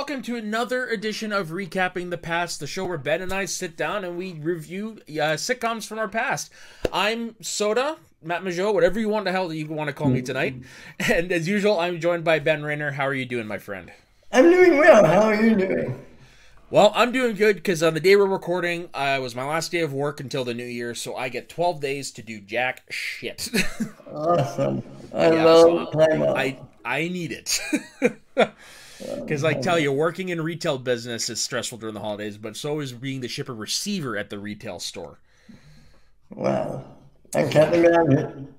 welcome to another edition of Recapping the Past, the show where Ben and I sit down and we review sitcoms from our past. I'm Soda, Matt Majot, whatever you want the hell you want to call me tonight. And as usual, I'm joined by Ben Rayner. How are you doing, my friend? I'm doing well. How are you doing? Well, I'm doing good because on the day we're recording, was my last day of work until the new year, so I get 12 days to do jack shit. Awesome. I love time off. I need it. Because I tell you, working in retail business is stressful during the holidays, but so is being the shipper receiver at the retail store. Wow. I can't imagine.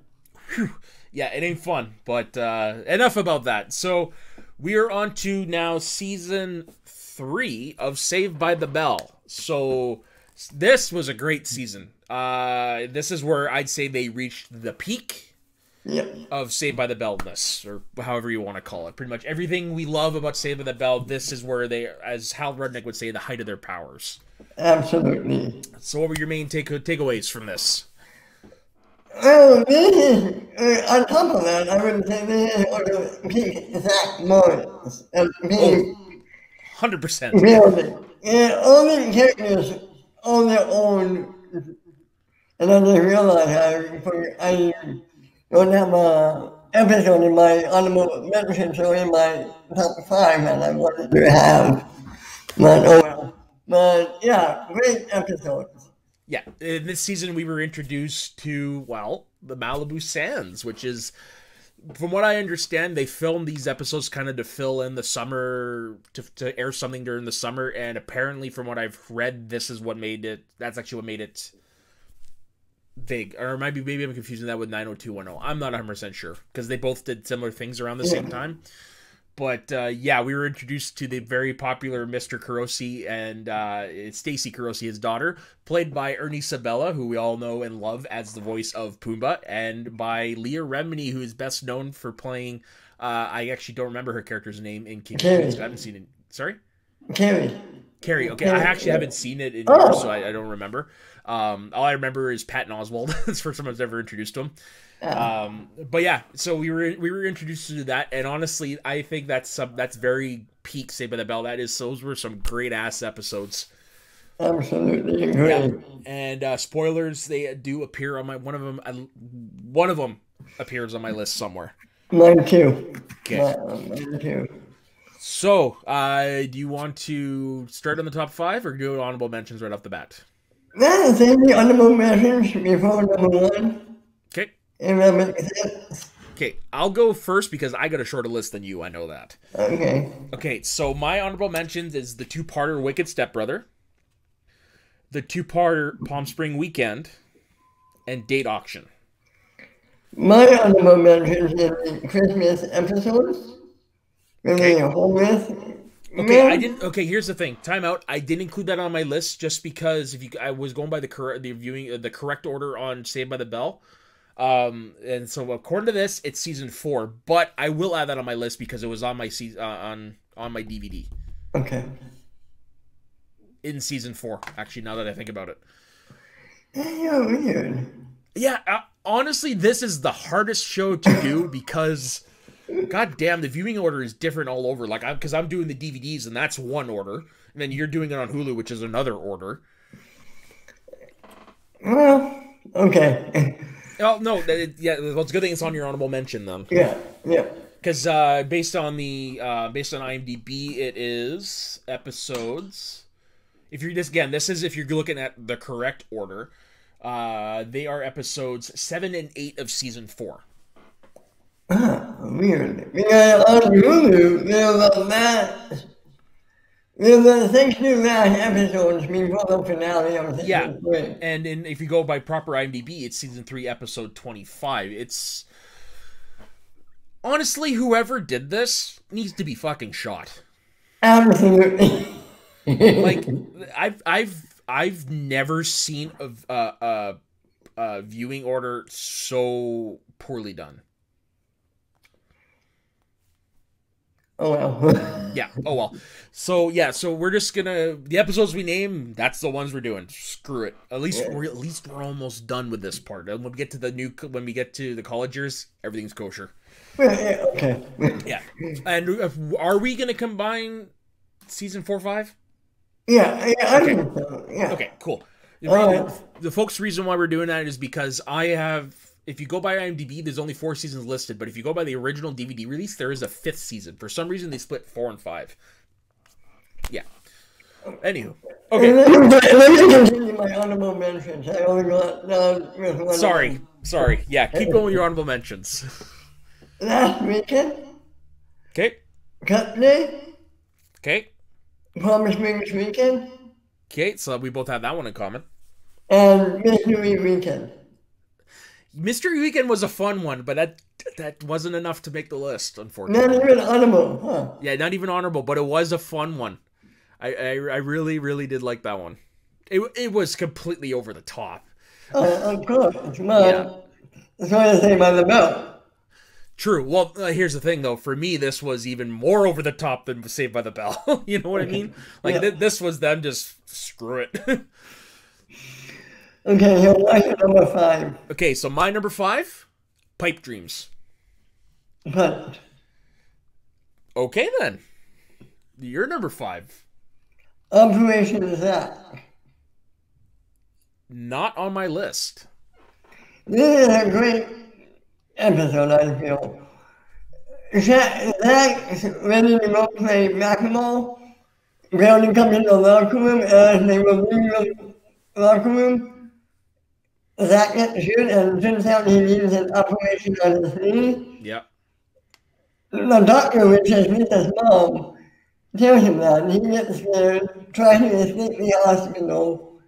Yeah, it ain't fun, but enough about that. So we are on to now season 3 of Saved by the Bell. So this was a great season. This is where I'd say they reached the peak. Yep. Of Saved by the Bell-ness, or however you want to call it. Pretty much everything we love about Saved by the Bell, this is where they, as Hal Rudnick would say, the height of their powers. Absolutely. So what were your main takeaways from this? Well, on top of that, I would say this is one of the peak exact moments of being 100%. building. And all the characters on their own, and I just realized I don't have an episode in my honorable mention, so in my top 5 that I wanted to have. But, oh well. But yeah, great episodes. Yeah, in this season we were introduced to, well, the Malibu Sands, which is, from what I understand, they filmed these episodes kind of to fill in the summer, to air something during the summer, and apparently from what I've read, this is what made it, that's actually what made it vague, or maybe I'm confusing that with 90210. I'm not 100% sure because they both did similar things around the same time. But yeah, we were introduced to the very popular Mr. Carosi and Stacy Carosi, his daughter, played by Ernie Sabella, who we all know and love as the voice of Pumbaa, and by Leah Remini, who is best known for playing. I actually don't remember her character's name in King of Queens. I haven't seen it. Sorry, Carrie. Okay, I actually haven't seen it in years, so I don't remember. All I remember is Patton Oswalt. That's the first time I was ever introduced to him. But yeah, so we were introduced to that, and honestly, I think that's very peak Saved by the Bell. Those were some great ass episodes. Absolutely great. Yeah. And spoilers, they do appear on my one of them appears on my list somewhere. Mine too. Okay. Mine too. So, do you want to start on the top 5 or do honorable mentions right off the bat? Yeah, save the honorable mentions before number 1. Okay. If that makes sense. Okay, I'll go first because I got a shorter list than you. I know that. Okay. Okay, so my honorable mentions is the 2-parter Wicked Stepbrother, the 2-parter Palm Spring Weekend, and Date Auction. My honorable mentions is the Christmas episodes. Okay. A whole list. Okay, I didn't. Okay, here's the thing. Time out. I didn't include that on my list just because I was going by the correct order on Saved by the Bell. And so according to this, it's season 4, but I will add that on my list because it was on my on my DVD. Okay. In season 4, actually, now that I think about it. Yeah, weird. Yeah, honestly, this is the hardest show to do because, god damn, the viewing order is different all over. Like, because I'm doing the DVDs and that's one order, and then you're doing it on Hulu, which is another order. Well, okay. Oh no, yeah. Well, it's a good thing it's on your honorable mention then. Yeah. Because based on IMDb, it is episodes. If you're this is if you're looking at the correct order. They are episodes 7 and 8 of season 4. Weird. Yeah, on Hulu, there's the 6 new last episodes before the finale of season 3. And if you go by proper IMDb, it's season 3, episode 25. It's honestly, whoever did this needs to be fucking shot. Absolutely. Like, I've never seen a viewing order so poorly done. Oh well. Yeah. Oh well. So yeah. So we're just gonna the episodes we name. That's the ones we're doing. Screw it. At least we're almost done with this part. And when we get to the college years, everything's kosher. Yeah, okay. Yeah. And are we gonna combine season 4 or 5? Yeah, I Okay. think so. Yeah. Okay, cool. Alright. The folks' reason why we're doing that is because if you go by IMDb, there's only 4 seasons listed, but if you go by the original DVD release, there is a 5th season. For some reason, they split 4 and 5. Yeah. Anywho. Okay. Let me continue my honorable mentions. I only got down with one. Sorry. Yeah, keep going with your honorable mentions. Last weekend, Okay. Cut Day, Okay. Palm Springs Weekend, Okay, so we both have that one in common. and Mystery Weekend. Mystery Weekend was a fun one, but that wasn't enough to make the list, unfortunately. Not even honorable, huh? Yeah, not even honorable, but it was a fun one. I really, really did like that one. It was completely over the top. Of course. Yeah. That's what I say by the bell. True. Well, here's the thing, though. For me, this was even more over the top than Saved by the Bell. You know what I mean? Like, Yeah. this was them just, screw it. Okay, so what's your number 5? Okay, so my number 5, Pipe Dreams. But Okay, then. Your number 5. Operation Zach. Not on my list. This is a great episode, I feel. Zach ready to go play basketball. Brownie comes in the locker room, and as they were leaving the locker room, Zach gets to shoot, and it turns out he needs an operation on his knee. Yep. The doctor, which has met his mom, tells him that, and he gets scared, tries to escape the hospital,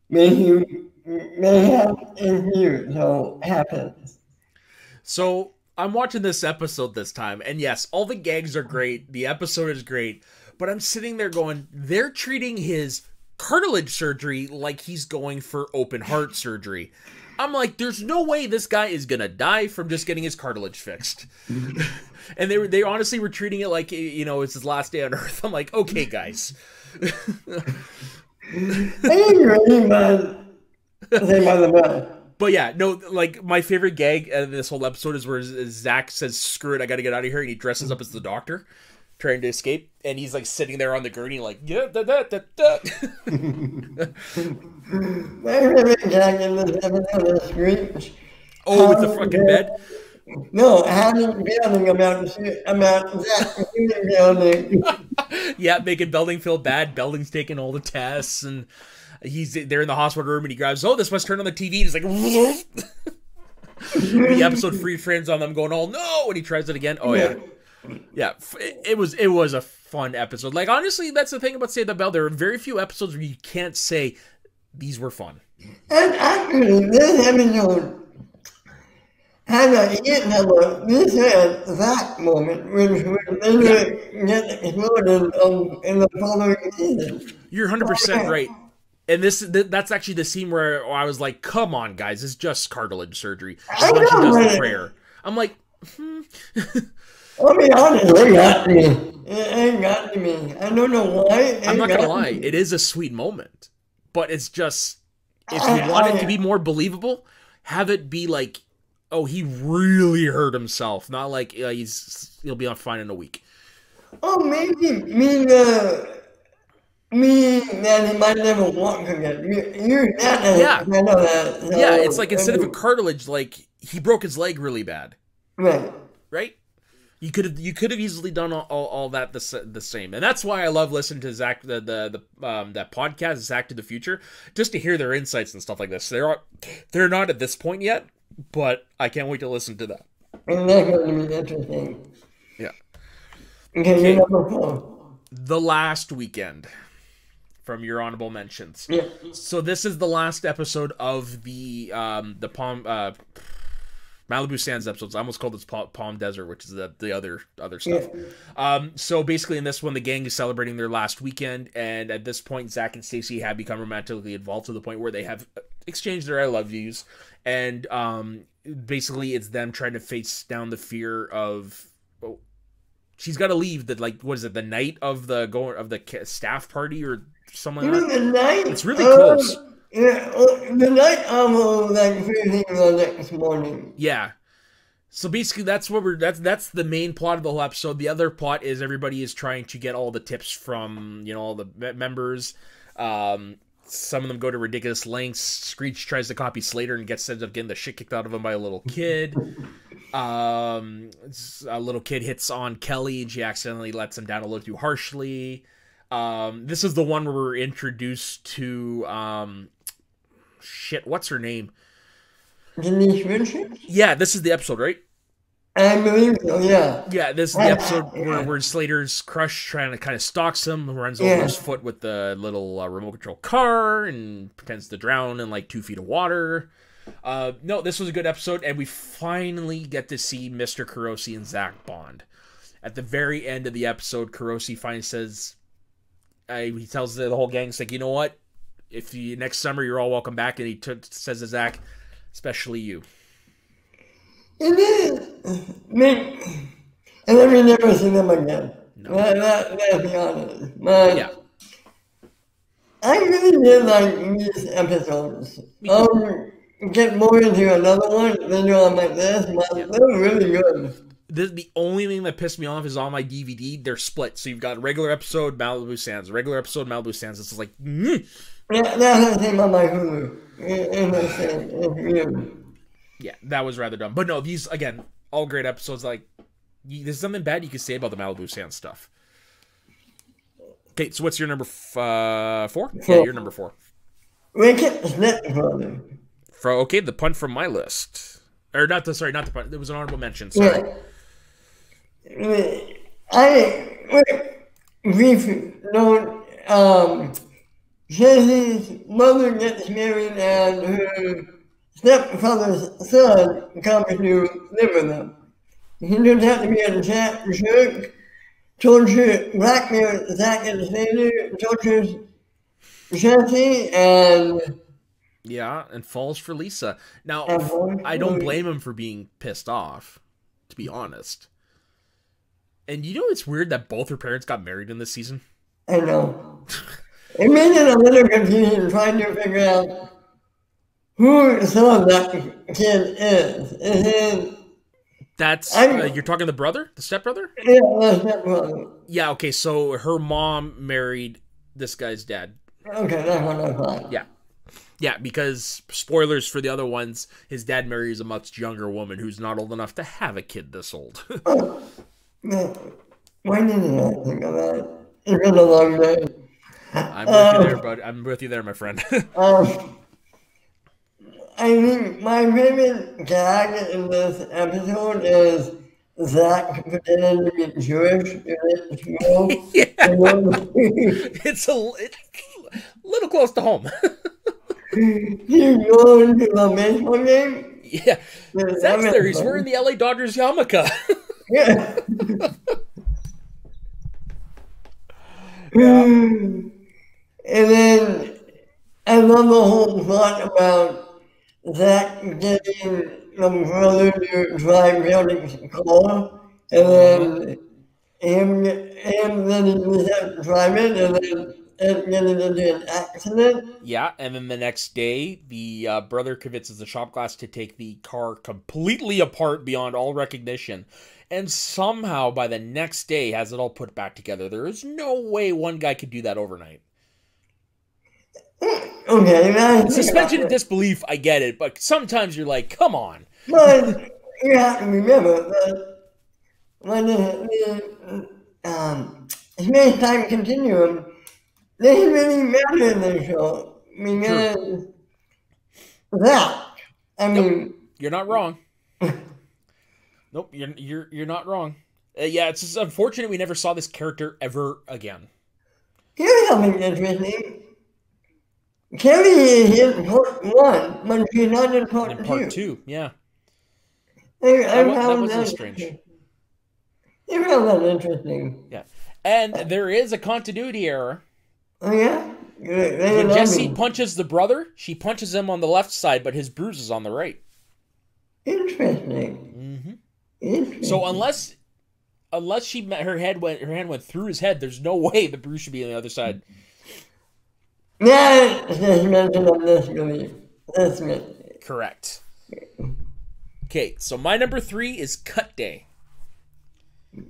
may have a fear, so happens. So I'm watching this episode this time, and yes, all the gags are great. The episode is great, but I'm sitting there going, they're treating his cartilage surgery like he's going for open heart surgery. I'm like, there's no way this guy is gonna die from just getting his cartilage fixed. And they honestly were treating it like, you know, it's his last day on Earth. I'm like, okay, guys. I agree, but say by the bell. But yeah, no, like, my favorite gag of this whole episode is where Zach says, screw it, I gotta get out of here, and he dresses up as the doctor, trying to escape, and he's, like, sitting there on the gurney, like, yeah, da-da-da-da. My favorite gag in this episode is Screech. Oh, with the fucking bed? No, having feeling about Zach feeling. Yeah, making Belding feel bad. Belding's taking all the tests, and they're in the hospital room, and he grabs, oh, this must turn on the TV. He's like, the episode free frames on them going, oh no, and he tries it again. Oh yeah, yeah. It was a fun episode. Like, honestly, that's the thing about Save the Bell. There are very few episodes where you can't say these were fun. And actually, this episode had a hit number. This had that moment, which would later get exploded in the following season. You're 100% right. And that's actually the scene where I was like, come on, guys, it's just cartilage surgery. I When she know, does the right? prayer. I'm like, I'll be honest, it got me. It got to me. I don't know why. I'm not going to lie, it is a sweet moment. But it's just, if you want it to be more believable, have it be like, oh, he really hurt himself. Not like he'll be on fine in a week. Oh, maybe me that he might never walk again. You're that. Yeah. I know that. So, Yeah, it's like instead of a cartilage, like he broke his leg really bad, right. right? You could have easily done all that the same, and that's why I love listening to Zach that podcast Zach to the Future, just to hear their insights and stuff like this. They're not at this point yet, but I can't wait to listen to that. And that's going to be interesting. Yeah. Okay, you're number 4. The Last Weekend from your honorable mentions. Yeah. So this is the last episode of the Malibu Sands episodes. I almost called this Palm Desert, which is the other stuff. Yeah. So basically in this one, the gang is celebrating their last weekend, and at this point, Zach and Stacey have become romantically involved to the point where they have exchanged their I love yous, and basically it's them trying to face down the fear of, she's got to leave the night of the staff party or something like that. The night. It's really close. Yeah, the night of like freezing the next morning. Yeah. So basically, that's the main plot of the whole episode. The other plot is everybody is trying to get all the tips from all the members. Some of them go to ridiculous lengths. Screech tries to copy Slater and ends up getting the shit kicked out of him by a little kid. A little kid hits on Kelly and she accidentally lets him down a little too harshly. This is the one where we're introduced to what's her name? Denise Richards? Yeah, this is the episode, right? I believe so, yeah. Yeah, this is the episode where Slater's crush trying to kind of stalks him, runs over his foot with the little remote control car, and pretends to drown in like 2 feet of water. No, this was a good episode, and we finally get to see Mr. Kurosi and Zach bond. At the very end of the episode, Kurosi finally says, he tells the whole gang, it's like, you know what? If you next summer, you're all welcome back, and he says to Zach, especially you. It is. And then we never see them again. No. Let's be honest. But yeah. I really did like these episodes. Get more into another one, then do them like this, but they're really good. The only thing that pissed me off is on my DVD, they're split. So you've got a regular episode, Malibu Sands, regular episode, Malibu Sands. It's just like, Yeah, that's the same on my Hulu. Yeah, that was rather dumb. But no, these, again, all great episodes. Like, there's something bad you could say about the Malibu Sands stuff. Okay, so what's your number 4? Yeah, your number 4. Wicked Stepbrother. Okay, the punt from my list. Or not the punt. It was an honorable mention. Sorry. Briefly, Jesse's mother gets married and her stepfather's son comes to live with them. He turns out to be a jerk, tortures blackmails Zach and Slater, tortures Jesse, and and falls for Lisa. Now, I don't blame him for being pissed off, to be honest. And it's weird that both her parents got married in this season? I know. It made it a little confusing trying to figure out who son that kid is. That's you're talking the brother, the stepbrother? Yeah, the stepbrother. Yeah. Okay. So her mom married this guy's dad. Okay, that's what I thought. Yeah, because spoilers for the other ones, his dad marries a much younger woman who's not old enough to have a kid this old. Why didn't I think of that? It's been a long day. I'm with you there, bud. I'm with you there, my friend. I mean, my favorite gag in this episode is Zach pretending to be Jewish in school. It's a little close to home. He's going to the baseball game? Yeah. Zach's there. He's wearing the LA Dodgers yarmulke. Yeah. And then I love the whole plot about Zach getting the brother to drive Felix's car, and then him then he was out to drive it, and then getting into an accident. Yeah, and then the next day, the brother convinces the shop glass to take the car completely apart beyond all recognition. And somehow, by the next day, has it all put back together. There is no way one guy could do that overnight. Okay, suspension of disbelief, I get it, but sometimes you're like, come on. But you have to remember that when space-time continuum, they really matter in the show. Because you're not wrong. Nope, you're not wrong. Yeah, it's just unfortunate we never saw this character ever again. Here's something interesting. Kelly is in part 1, but she's not in part 2. In part 2, yeah. That was strange. You found that interesting. Yeah. And there is a continuity error. Oh, yeah? When Jessie punches the brother, she punches him on the left side, but his bruise is on the right. Interesting. Mm-hmm. So unless her hand went through his head, there's no way the bruise should be on the other side. Yeah, it's mentioned on this movie. Correct. Okay, so my number 3 is Cut Day.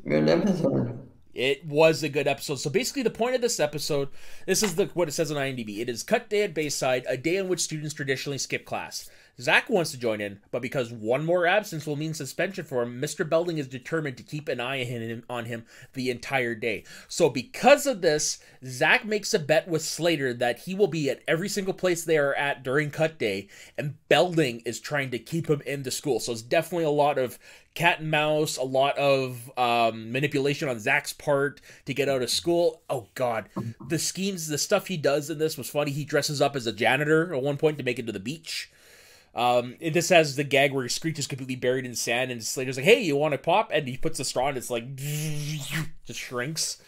Good episode. It was a good episode. So basically the point of this episode, this is what it says on IMDb. It is Cut Day at Bayside, a day on which students traditionally skip class. Zach wants to join in, but because one more absence will mean suspension for him, Mr. Belding is determined to keep an eye on him the entire day. So because of this, Zach makes a bet with Slater that he will be at every single place they are at during Cut Day, and Belding is trying to keep him in the school. So it's definitely a lot of cat and mouse, a lot of manipulation on Zach's part to get out of school. Oh God, the schemes, the stuff he does in this was funny. He dresses up as a janitor at one point to make it to the beach. This has the gag where Screech is completely buried in sand, and Slater's like, "Hey, you want to pop?" And he puts the straw, and it's like just shrinks.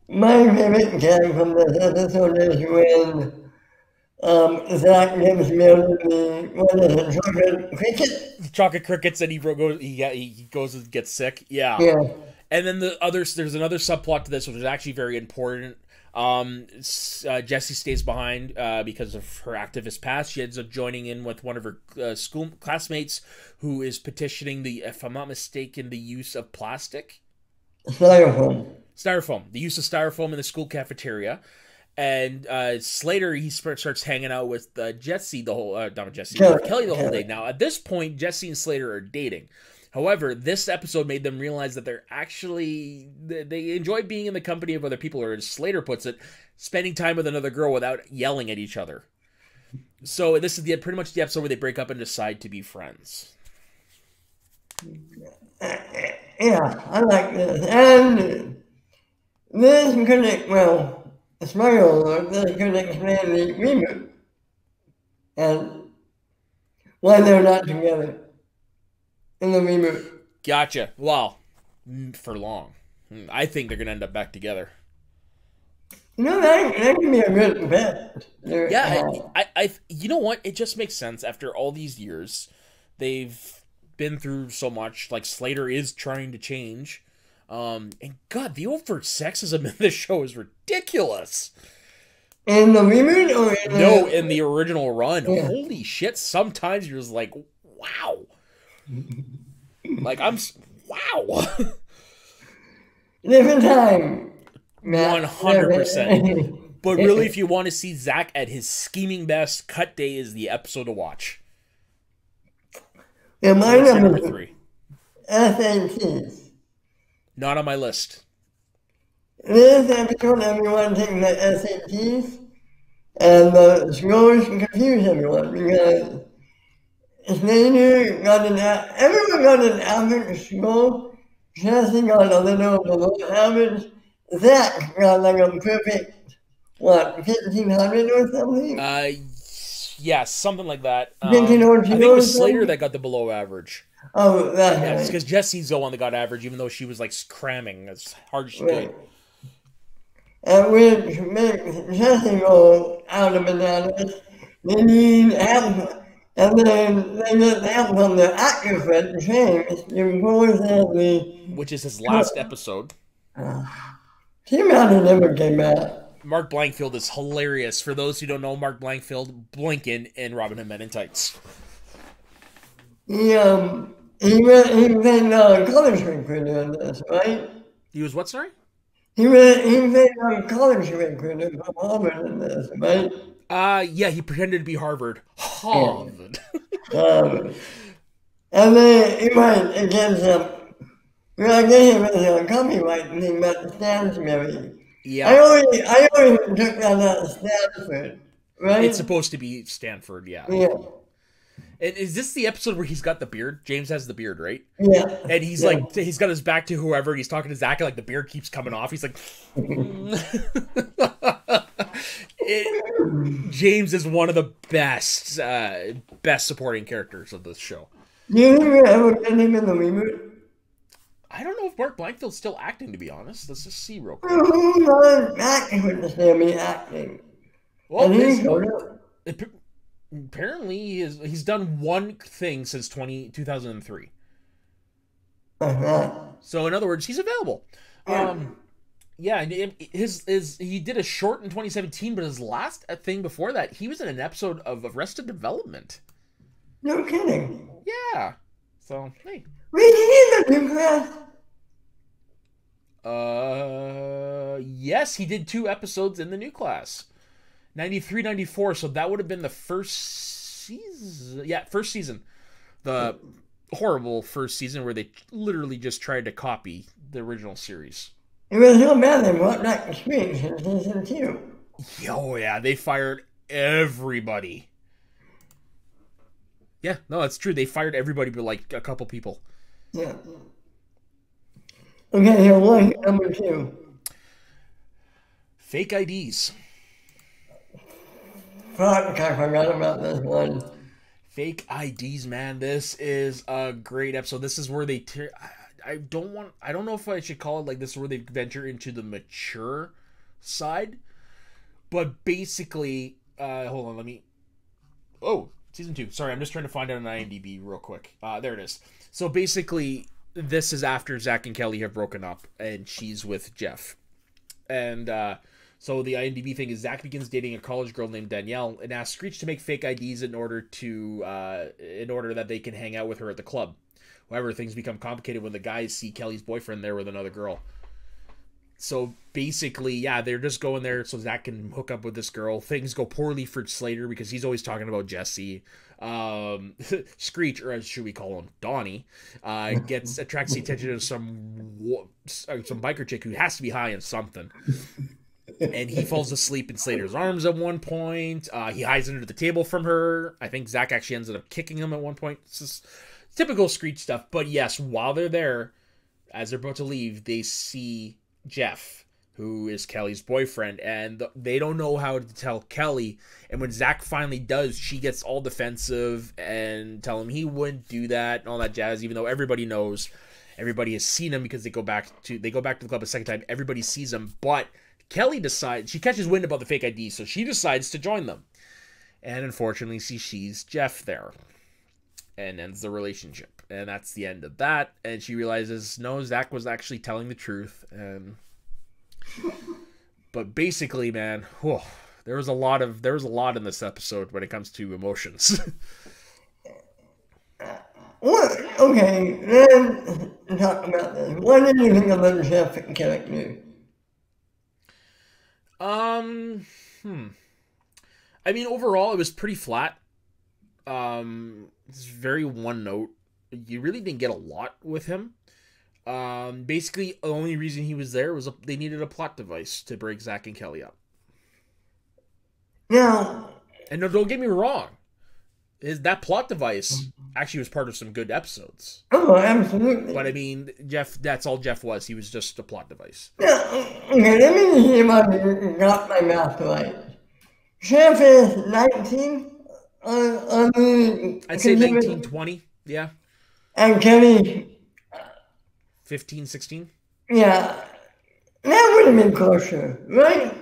My favorite gag from this episode is when Zach gives Millie chocolate cricket. Chocolate crickets, and he goes and gets sick. Yeah. And then there's another subplot to this, which is actually very important. Jessie stays behind because of her activist past. She ends up joining in with one of her school classmates who is petitioning if I'm not mistaken, the use of plastic. Styrofoam. The use of styrofoam in the school cafeteria. And Slater, he starts hanging out with Kelly the whole day. Now, at this point, Jessie and Slater are dating. However, this episode made them realize that they enjoy being in the company of other people, or as Slater puts it, spending time with another girl without yelling at each other. So this is pretty much the episode where they break up and decide to be friends. Yeah, I like this. And this could, this could explain the reboot and why they're not together in the reboot. Gotcha. Well, for long. I think they're going to end up back together. That can be a good bet. Yeah, you know what? It just makes sense. After all these years, they've been through so much. Like, Slater is trying to change. And God, the overt sexism in this show is ridiculous. In the reboot or in the original run? Yeah. Holy shit! Sometimes you're just like, wow. Like wow. Different time. 100%. But really, if you want to see Zach at his scheming best, Cut Day is the episode to watch. Yeah, my number 3. SATs. Not on my list. This episode, everyone taking the SATs, and the scores confuse everyone because everyone got an average score. Jesse got a little below average. Zach got like a perfect, 1,500 or something? Yeah, something like that. I 1,500 think it was Slater that got the below average. Oh, that's yeah, right. because Jesse's the one that got average, even though she was like cramming as hard as she could. And which makes Jesse go out of bananas. They need help. And then they get help from the actor friend, James, which is his last episode. He might have never came back. Mark Blankfield is hilarious. For those who don't know, Mark Blankfield, Blinken in Robin Hood Men in Tights. He played college recruiter in this, right? He was what, sorry? He played college recruiter from Harvard in this, right? Yeah, he pretended to be Harvard. Harvard. And then he went against him. I guess it was a copyright thing, but Stanford. Yeah. I always took that at Stanford, right? It's supposed to be Stanford, yeah. Yeah. And is this the episode where he's got the beard? James has the beard, right? Yeah. And he's like, he's got his back to whoever, and he's talking to Zach, and like the beard keeps coming off. He's like, James is one of the best supporting characters of this show. Do you think we'll ever get him in the reboot? I don't know if Mark Blankfield's still acting, to be honest. Let's just see real quick. Who's not acting with the Sammy acting? Well, and apparently he's done one thing since 2003. So in other words, he's available. Yeah, he did a short in 2017, but his last thing before that, he was in an episode of Arrested Development. No kidding. Yeah. So, hey. Wait, he did the new class? Yes, he did 2 episodes in the new class. 93, 94, so that would have been the first season. Yeah, first season. The horrible first season where they literally just tried to copy the original series. It was so bad they brought back the screens in season 2. Oh, yeah, they fired everybody. Yeah, no, that's true. They fired everybody but like a couple people. Yeah. Okay, here, one, number 2. Fake IDs. Fuck, I forgot about this one. Fake IDs, man. This is a great episode. This is where they I don't know if I should call it like this is where they venture into the mature side. But basically, hold on, let me season 2. Sorry, I'm just trying to find out on IMDb real quick. There it is. So basically, this is after Zach and Kelly have broken up and she's with Jeff. And so the IMDb thing is Zach begins dating a college girl named Danielle and asks Screech to make fake IDs in order that they can hang out with her at the club. However, things become complicated when the guys see Kelly's boyfriend there with another girl. So basically, yeah, they're just going there so Zach can hook up with this girl. Things go poorly for Slater because he's always talking about Jesse. Screech, or as should we call him, Donnie, attracts the attention of some biker chick who has to be high on something. And he falls asleep in Slater's arms at one point. He hides under the table from her. I think Zach actually ends up kicking him at one point. It's just typical Screech stuff. But yes, while they're there, as they're about to leave, they see Jeff, who is Kelly's boyfriend, and they don't know how to tell Kelly. And when Zach finally does, she gets all defensive and tell him he wouldn't do that and all that jazz, even though everybody knows, everybody has seen him because they go back to the club a second time. Everybody sees him, but Kelly decides, she catches wind about the fake ID, so she decides to join them. And unfortunately, she sees Jeff there and ends the relationship. And that's the end of that. And she realizes, no, Zach was actually telling the truth. But basically, man, there was a lot in this episode when it comes to emotions. What? Okay, then talk about this. What did you think about the Jeff character? I mean, overall, it was pretty flat. It's very one note. You really didn't get a lot with him. Basically, the only reason he was there was they needed a plot device to break Zach and Kelly up. Now, and no, don't get me wrong, that plot device actually was part of some good episodes. Oh, absolutely. But I mean, Jeff, that's all Jeff was. He was just a plot device. Yeah, okay, let me see if I got my math right. Jeff is 19? I'd say 19, 20, yeah. And Kelly 15, 16? Yeah. That would have been closer, right?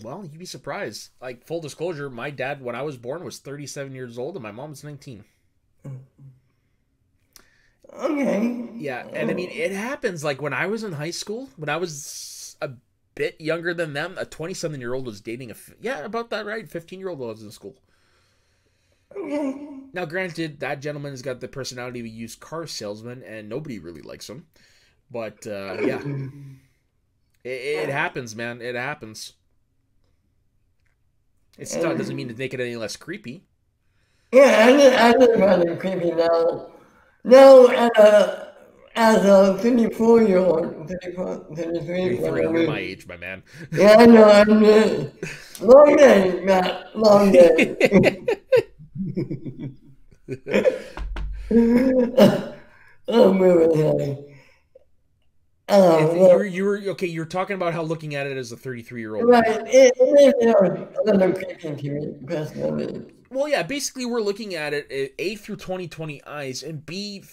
Well, you'd be surprised. Like, full disclosure, my dad, when I was born, was 37 years old, and my mom was 19. Okay. Yeah, and I mean, it happens. Like, when I was in high school, when I was a bit younger than them, a 27-year-old was dating about that, right? 15-year-old was in school. Okay. Now, granted, that gentleman has got the personality of a used car salesman, and nobody really likes him. But, yeah. It happens, man. It happens. It still doesn't mean to make it any less creepy. Yeah, I just find it creepy now. Now, as a 54-year-old, 53, you're my age, my man. Yeah, I know. Long day, Matt. Long day. I'm really you were okay. You're talking about how looking at it as a 33-year-old. Right. It is a little creepy to me personally. Well, yeah. Basically, we're looking at it A through 2020 eyes and B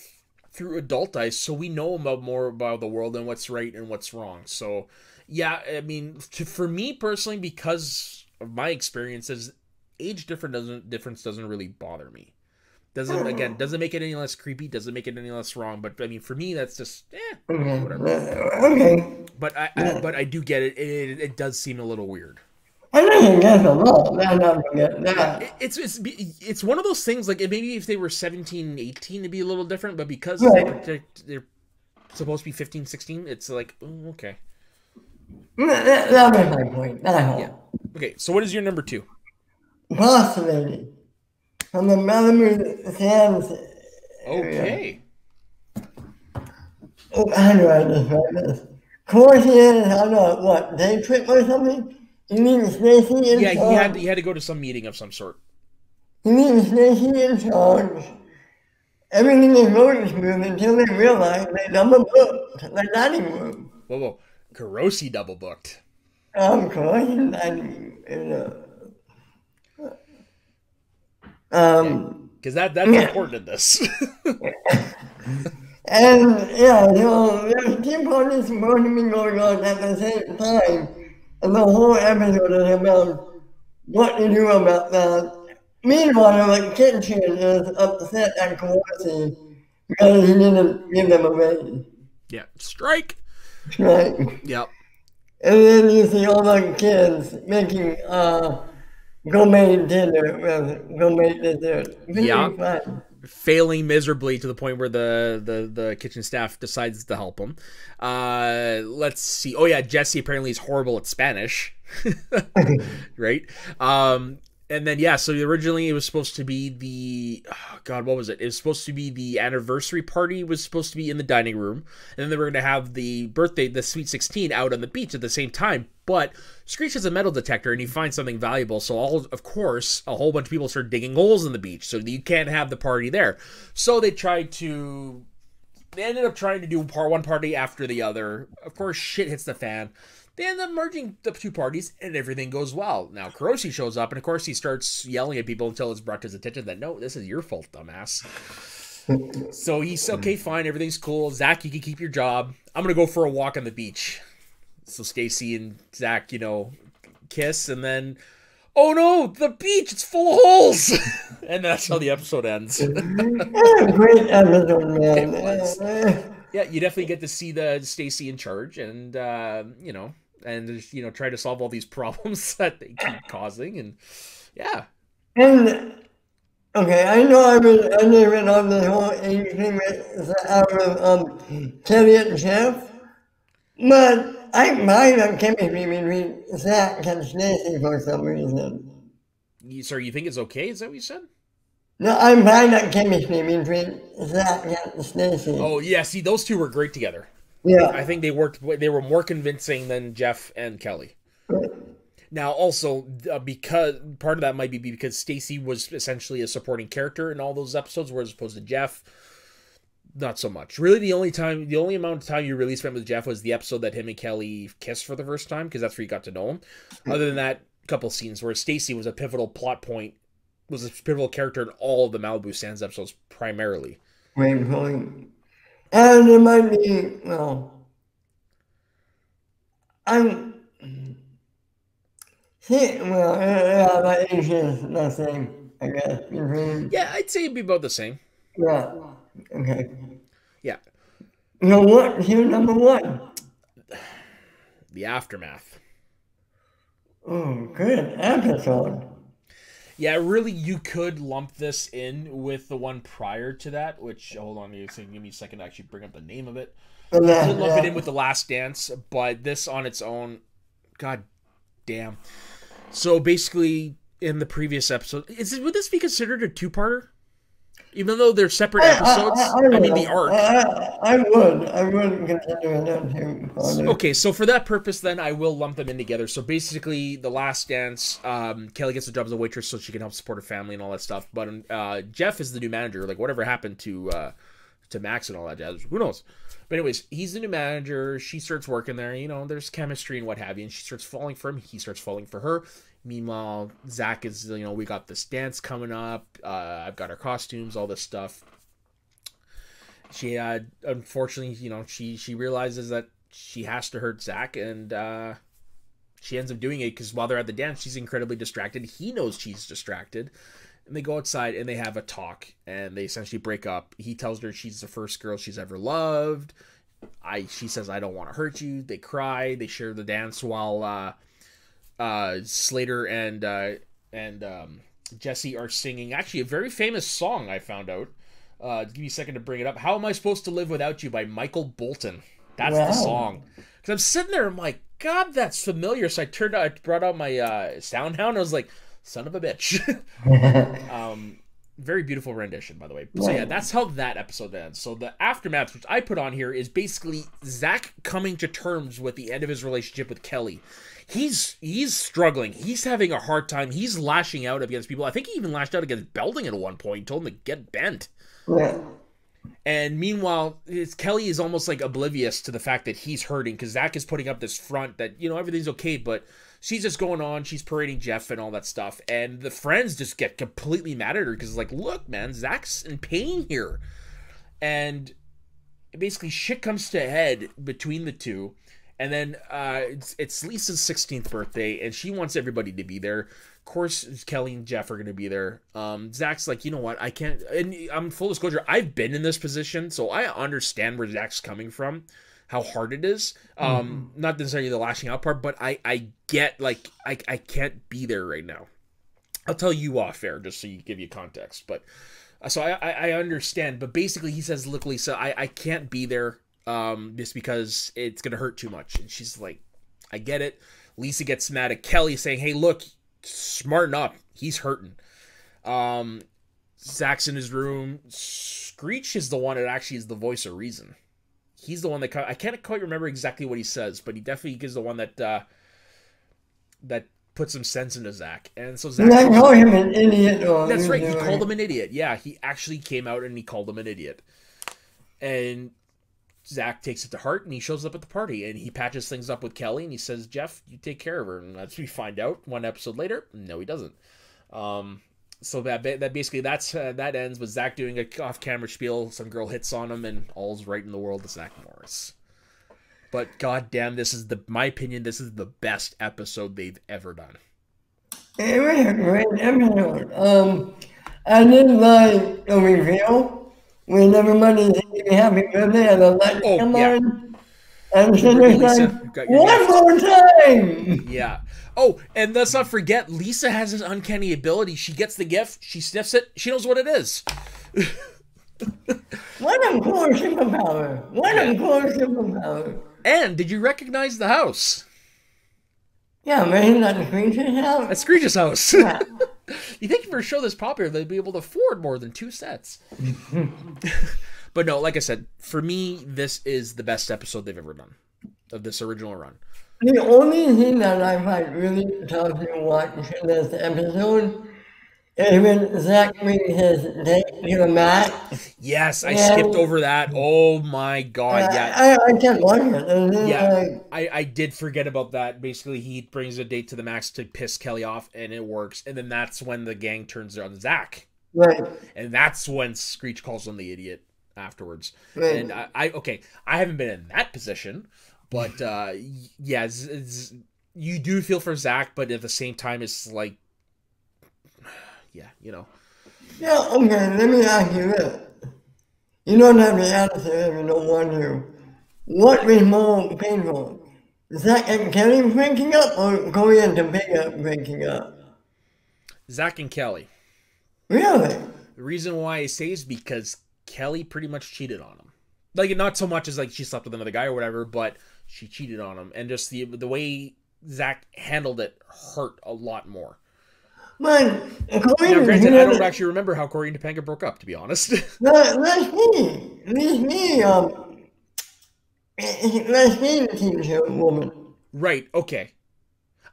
through adult eyes, so we know more about the world and what's right and what's wrong. So, yeah. I mean, for me personally, because of my experiences, age difference doesn't really bother me. Doesn't make it any less creepy, doesn't make it any less wrong, but I mean, for me, that's just, whatever. Okay. But I do get it. It does seem a little weird. I didn't get a lot. I'm not forget Yeah, that. it's one of those things like maybe if they were 17, 18, it'd be a little different, but because Right. they're supposed to be 15, 16, it's like okay. That was my point. That Yeah. whole. Okay, so what is your number 2? Postulating from the Malibu Sands area. Okay. Oh, how do I describe this? Course on a what, day trip or something? He meets Stacy and Yeah, Sean. he had to go to some meeting of some sort. He meets Stacy and Sean. Everything is going smooth until they realize they double booked the dining room. Whoa, whoa. Kurosi double booked. Of course, Yeah, um, because that's important in this. and yeah, so there's two parties supposed to be going on at the same time, and the whole episode is about what to do about that. Meanwhile, the kitchen is upset at Kowalski because he didn't give them a raise. Yeah, strike. Right. Yep. And then you see all the kids making gourmet dinner with gourmet dessert. Yeah. Really fun. Failing miserably to the point where the kitchen staff decides to help him. Let's see. Oh yeah, Jesse apparently is horrible at Spanish. Right? And then yeah, so originally it was supposed to be God, what was it? It was supposed to be the anniversary party was supposed to be in the dining room, and then they were going to have the Sweet 16 out on the beach at the same time. But Screech has a metal detector, and he finds something valuable. So of course, a whole bunch of people start digging holes in the beach, so you can't have the party there. So they ended up trying to do one party after the other. Of course, shit hits the fan. They end up merging the two parties, and everything goes well. Now, Kuroshi shows up, and of course, he starts yelling at people until it's brought to his attention that, no, this is your fault, dumbass. So he's, okay, fine, everything's cool. Zach, you can keep your job. I'm going to go for a walk on the beach. So Stacy and Zach, kiss, and then, oh no, the beach, it's full of holes! And that's how the episode ends. Great episode, man. It was. Yeah, you definitely get to see the Stacy in charge, and try to solve all these problems that they keep causing, and yeah. And okay, I know I was uneven on the whole age thing with Kelly and Jeff, but I mind on chemistry between Zach and Stacy for some reason. Sorry, you think it's okay? Is that what you said? No, I'm fine on chemistry between Zach and Stacy. Oh yeah, see, those two were great together. Yeah. I think they were more convincing than Jeff and Kelly. Now, also, because part of that might be because Stacy was essentially a supporting character in all those episodes, whereas opposed to Jeff, not so much. Really, the only amount of time you really spent with Jeff was the episode that him and Kelly kissed for the first time, because that's where you got to know him. Other than that, couple scenes where Stacy was a pivotal plot point, was a pivotal character in all of the Malibu Sands episodes primarily. Great point. And it might be, well, I'm, see, well, yeah, my age is the same, I guess, between, Yeah, I'd say it'd be about the same. yeah, okay. Yeah. So what's your number one? The Aftermath. Oh, good episode. Yeah, really, you could lump this in with the one prior to that, which, hold on, give me a second to actually bring up the name of it. You could lump it in with The Last Dance, but this on its own, god damn. So basically, in the previous episode, would this be considered a two-parter? Even though they're separate episodes? I mean, the arc. I would consider it a two-parter. Okay, so for that purpose, then, I will lump them in together. So basically, The Last Dance, Kelly gets a job as a waitress so she can help support her family and all that stuff. But Jeff is the new manager. Like, whatever happened to Max and all that jazz, who knows? But anyways, he's the new manager. She starts working there. There's chemistry and what have you. And she starts falling for him. He starts falling for her. Meanwhile, Zach is, we got this dance coming up. I've got our costumes, all this stuff. She unfortunately, she realizes that she has to hurt Zach, and she ends up doing it because while they're at the dance, she's incredibly distracted. He knows she's distracted, and they go outside and they have a talk, and they essentially break up. He tells her she's the first girl she's ever loved. She says, I don't want to hurt you. They cry. They share the dance while Slater and Jesse are singing actually a very famous song. I found out. Give me a second to bring it up. "How Am I Supposed to Live Without You" by Michael Bolton. That's the song. Because I'm sitting there, I'm like, God, that's familiar. So I brought out my SoundHound, and I was like, son of a bitch. Very beautiful rendition, by the way. So yeah, that's how that episode ends. So the aftermath, which I put on here, is basically Zach coming to terms with the end of his relationship with Kelly. He's struggling. He's having a hard time. He's lashing out against people. I think he even lashed out against Belding at one point. Told him to get bent. Yeah. And meanwhile, Kelly is almost like oblivious to the fact that he's hurting because Zach is putting up this front that, everything's okay, but she's just going on. She's parading Jeff and all that stuff. And the friends just get completely mad at her because, like, look, man, Zach's in pain here. And basically shit comes to a head between the two. And then it's Lisa's 16th birthday, and she wants everybody to be there. Of course, Kelly and Jeff are going to be there. Zach's like, you know what? I can't. And I'm full disclosure. I've been in this position, so I understand where Zach's coming from, how hard it is. Not necessarily the lashing out part, but I get, like, I can't be there right now. I'll tell you off air just so you give you context. But so I understand. But basically, he says, look, Lisa, I can't be there. Just because it's gonna hurt too much. And she's like, I get it. Lisa gets mad at Kelly saying, hey, look, smarten up, he's hurting. Zach's in his room. Screech is the one that actually is the voice of reason. He's the one that I can't quite remember exactly what he says, but he definitely is the one that that put some sense into Zach. And so Zach, I call him an idiot. That's right, he called him an idiot. Yeah, he actually came out and he called him an idiot. And Zach takes it to heart, and he shows up at the party, and he patches things up with Kelly, and he says, Jeff, you take care of her. And as we find out one episode later, no, he doesn't. So that basically that ends with Zach doing a off-camera spiel. Some girl hits on him, and all's right in the world with Zach Morris. But goddamn, my opinion, this is the best episode they've ever done. It was a great episode. I did like the reveal. When everybody singing happy birthday and the lights come on. And then there's like, one more time! Yeah. Oh, and let's not forget, Lisa has this uncanny ability. She gets the gift, she sniffs it, she knows what it is. What a cool superpower. What a cool superpower. And did you recognize the house? Yeah, man, that's Screech's house. That's Screech's house. Yeah. You think for a show this popular, they'd be able to afford more than 2 sets. But no, like I said, for me, this is the best episode they've ever done of this original run. The only thing that I find really tough to watch in this episode is when Zach brings his date to the mat. Yes, I skipped over that. Oh my god, yeah. I can't watch it. Yeah, I did forget about that. Basically, he brings a date to the max to piss Kelly off, and it works. And then that's when the gang turns on Zach. Right. And that's when Screech calls him the idiot afterwards. Right. And I haven't been in that position, but yeah, you do feel for Zach, but at the same time, it's like, yeah, Yeah, okay, let me ask you this. You don't have to answer if you don't want to. What was more painful? Zach and Kelly breaking up or Corey and Topanga breaking up? Zach and Kelly. Really? The reason why I say is because Kelly pretty much cheated on him. Like, not so much as like she slept with another guy or whatever, but she cheated on him. And just the way Zach handled it hurt a lot more. But Corey, now, granted, I don't actually remember how Corey and Topanga broke up, to be honest. Let's see the teacher woman. Right. Okay.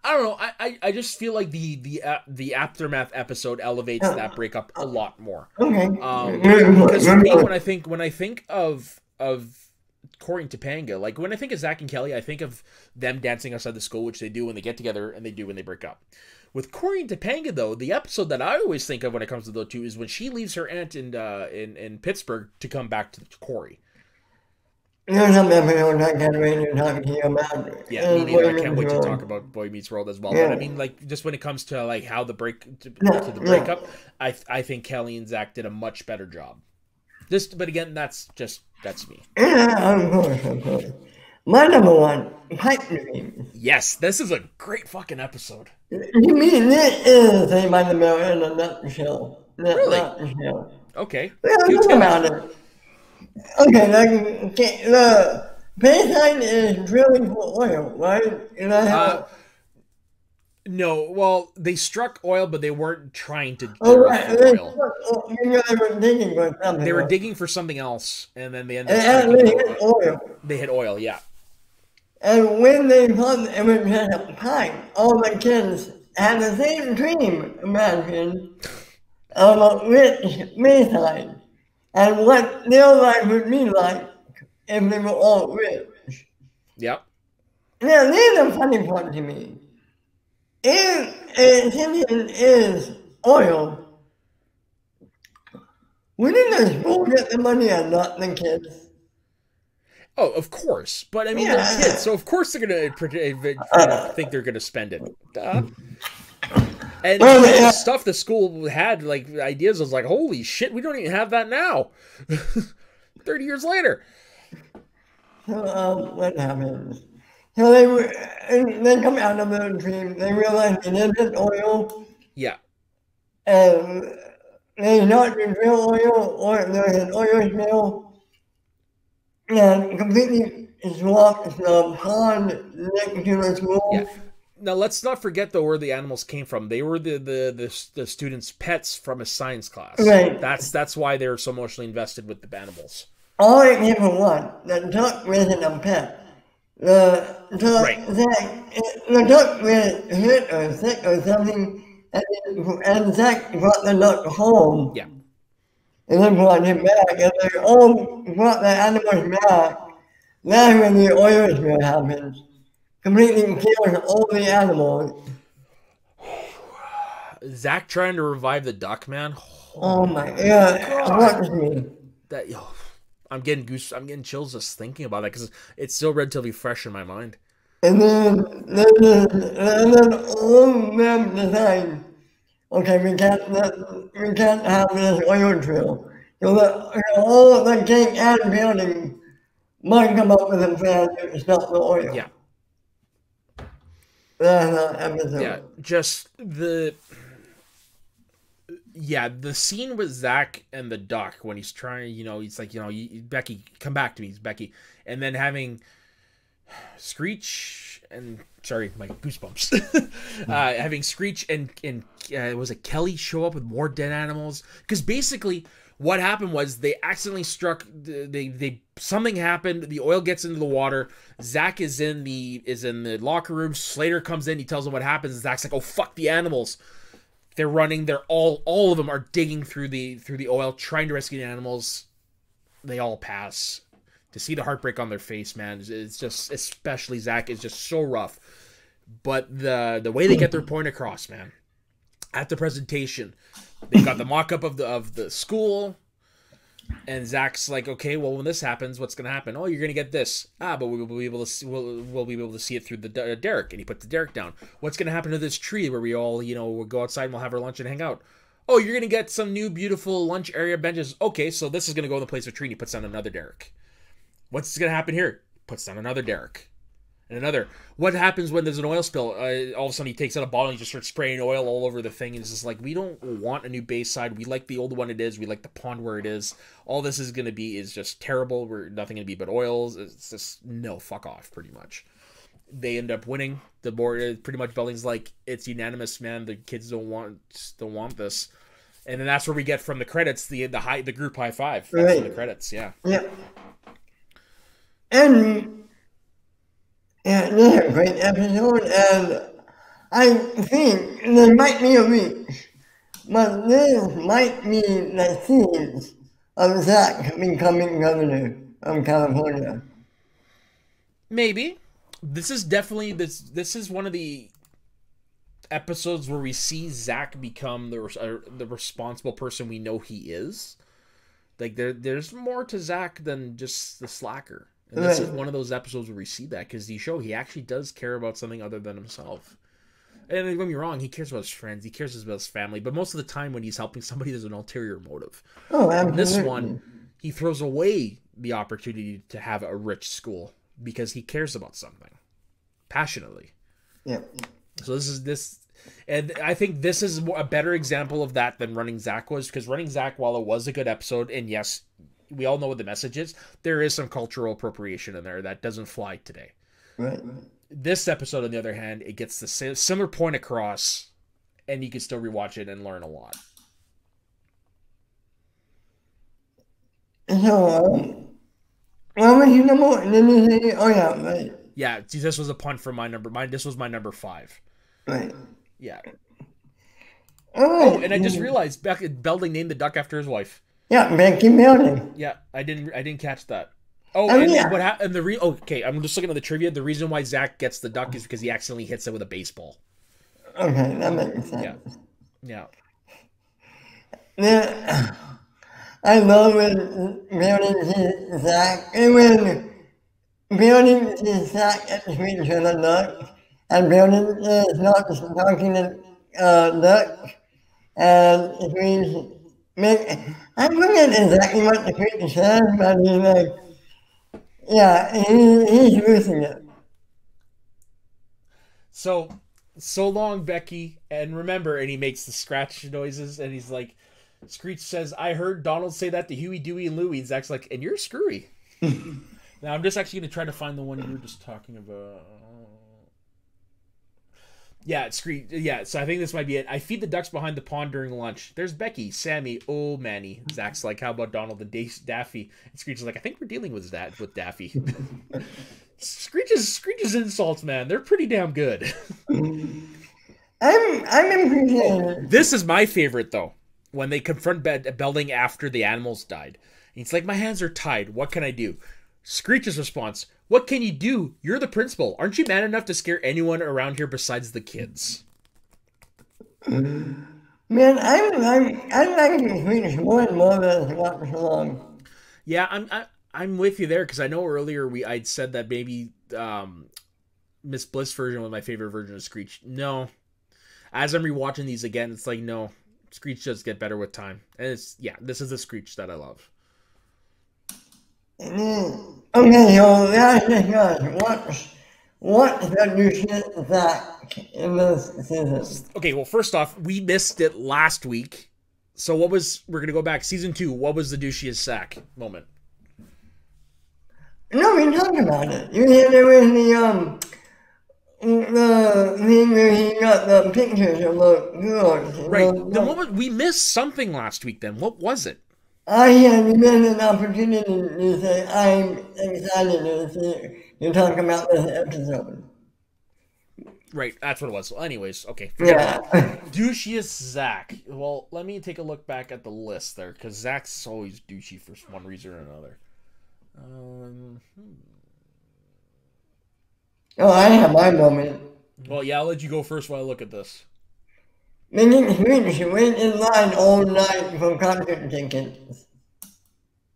I don't know. I just feel like the aftermath episode elevates that breakup a lot more. Okay. Because for me, when I think of Corey and Topanga, like when I think of Zach and Kelly, I think of them dancing outside the school, which they do when they get together and they do when they break up. With Corey and Topanga, though, the episode that I always think of when it comes to those two is when she leaves her aunt in Pittsburgh to come back to Corey. There's some episode I can't wait to talk to you about. Yeah, me neither. I can't wait to talk about Boy Meets World as well. Yeah. But I mean, like, just when it comes to like how the breakup, I think Kelly and Zach did a much better job. But again, that's me. Yeah, of course. My number one, pipe dreams. Yes, this is a great fucking episode. You mean this is a fundamental in a nutshell? Really? Nutshell. Okay. Well, Do think tell. about it. Okay, like the baseline is drilling for oil, right? And I have. No, well, they struck oil, but they weren't trying to Oh, drill right. for oil. They were digging for something. They were right? digging for something else, and then they ended up And striking they hit oil. They hit oil, yeah. And when they thought it was just a pipe, all the kids had the same dream, imagine, of a rich baseline. And what their life would be like if they were all rich. Yep. Now, there's a funny part to me. If a citizen is oil, wouldn't the school get the money and not the kids? Oh, of course. But I mean, Yeah. they're kids, so of course they're gonna think they're gonna spend it. Duh. And Well, the yeah. stuff the school had, like ideas, was like, holy shit, we don't even have that now. 30 years later. So, what happens? So they come out of the dream, they realize it isn't oil, Yeah. and they start to drill oil, or there's an oil spill, and completely swamped the pond next to the school. Yeah. Now let's not forget though where the animals came from. They were the students' pets from a science class. Right. That's why they were so emotionally invested with the animals. All it came from one, the duck wasn't a pet. The duck was hit or sick or something, and Zach brought the duck home. Yeah. And then brought him back, and they all brought the animals back. That's when the oil spill happens. Completely kills all the animals. Zach trying to revive the duck, man. Oh my God. What me? That I'm getting chills just thinking about that because it's still relatively fresh in my mind. And then all of them decide, okay, we can't have this oil drill. So all of the king and building might come up with a plan to stop the oil. Yeah. That's the episode. Yeah, just the scene with Zach and the duck when he's trying, he's like, Becky, come back to me, Becky, and then having Screech and sorry, my goosebumps, having Screech and was it Kelly show up with more dead animals? Because basically what happened was they accidentally struck. They something happened. The oil gets into the water. Zach is in the locker room. Slater comes in. He tells him what happens. And Zach's like, "Oh fuck the animals!" They're running. They're all of them are digging through the oil, trying to rescue the animals. They all pass. To see the heartbreak on their face, man, it's just, especially Zach, is just so rough. But the way they get their point across, man, at the presentation, they've got the mock-up of the school, and Zach's like, okay, well, when this happens, what's gonna happen? Oh, you're gonna get this. But we'll be able to see, we'll be able to see it through the derrick, and he puts the derrick down. What's gonna happen to this tree where we all, we'll go outside and we'll have our lunch and hang out? Oh, you're gonna get some new beautiful lunch area benches. Okay, so this is gonna go in the place of a tree, and he puts down another derrick. What's going to happen here? Puts down another derrick. And another. What happens when there's an oil spill? All of a sudden he takes out a bottle and he just starts spraying oil all over the thing. And it's just like, we don't want a new Bayside. We like the old one it is. We like the pond where it is. All this is going to be is just terrible. We're nothing going to be but oils. It's just, no, fuck off, pretty much. They end up winning. The board, pretty much Belling's like, it's unanimous, man. The kids don't want this. And then that's where we get from the credits, the group high five. That's Right. in the credits, yeah. Yep. And yeah, this is a great episode, and I think there might be a reach, but this might be the seeds of Zach becoming governor of California. Maybe. This is definitely this is one of the episodes where we see Zach become the responsible person we know he is. Like there's more to Zach than just the slacker. And this is one of those episodes where we see that because he actually does care about something other than himself. And don't get me wrong, he cares about his friends, he cares about his family, but most of the time when he's helping somebody, there's an ulterior motive. Oh, absolutely. In this one, he throws away the opportunity to have a rich school because he cares about something passionately. Yeah. So this, and I think this is a better example of that than Running Zach was, because Running Zach, while it was a good episode, and yes, we all know what the message is, there is some cultural appropriation in there that doesn't fly today. Right. This episode, on the other hand, it gets the similar point across, and you can still rewatch it and learn a lot. So, what was your number one? Did you say, oh yeah, right. Yeah, see, this was a punt from my number. This was my number 5. Right. Yeah. Oh, and I just realized Belding named the duck after his wife. Yeah, Becky Belding. Yeah, I didn't catch that. Oh, Oh, and yeah. what happened? Okay, I'm just looking at the trivia. The reason why Zach gets the duck is because he accidentally hits it with a baseball. Okay, that makes sense. Yeah. Yeah. I love when Belding sees Zach, and when Belding sees Zach at the street for the duck, and Belding is not talking to duck, and he's I forget exactly what the creature says, but he's like, yeah, he's losing it. So long, Becky, and remember, and he makes the scratch noises, and he's like, Screech says, I heard Donald say that to Huey, Dewey, and Louie, and Zach's like, and you're screwy. Now, I'm just actually going to try to find the one you were just talking about. Yeah, it's Screech. Yeah, so I think this might be it. I feed the ducks behind the pond during lunch. There's Becky, Sammy, oh, Manny. Zach's like, how about Donald and Daffy? And Screech is like, I think we're dealing with Daffy. Screech's insults, man, they're pretty damn good. I'm appreciating. This is my favorite, though. When they confront Belding after the animals died. He's like, my hands are tied. What can I do? Screech's response, what can you do? You're the principal. Aren't you man enough to scare anyone around here besides the kids? Man, I'm liking Screech more and more as it goes along. Yeah, I'm with you there, because I know earlier I'd said that maybe Miss Bliss version was my favorite version of Screech. No. As I'm rewatching these again, it's like, no. Screech does get better with time. And this is the Screech that I love. Okay, so that's discuss what's the new shit Zach in this season? Okay, well, first off, we missed it last week. So we're going to go back. Season 2, what was the douchiest Zach moment? No, we talked about it. You said there was the thing where he got the pictures of the girls. Right. We missed something last week then. What was it? I had been an opportunity to say I'm excited to see you talk about this episode. Right, that's what it was. Well, anyways, okay. Yeah. Douchiest Zach. Well, let me take a look back at the list there, because Zach's always douchey for one reason or another. Oh, I have my moment. Well, yeah, I'll let you go first while I look at this. Making Swedish wait in line all night for concert tickets.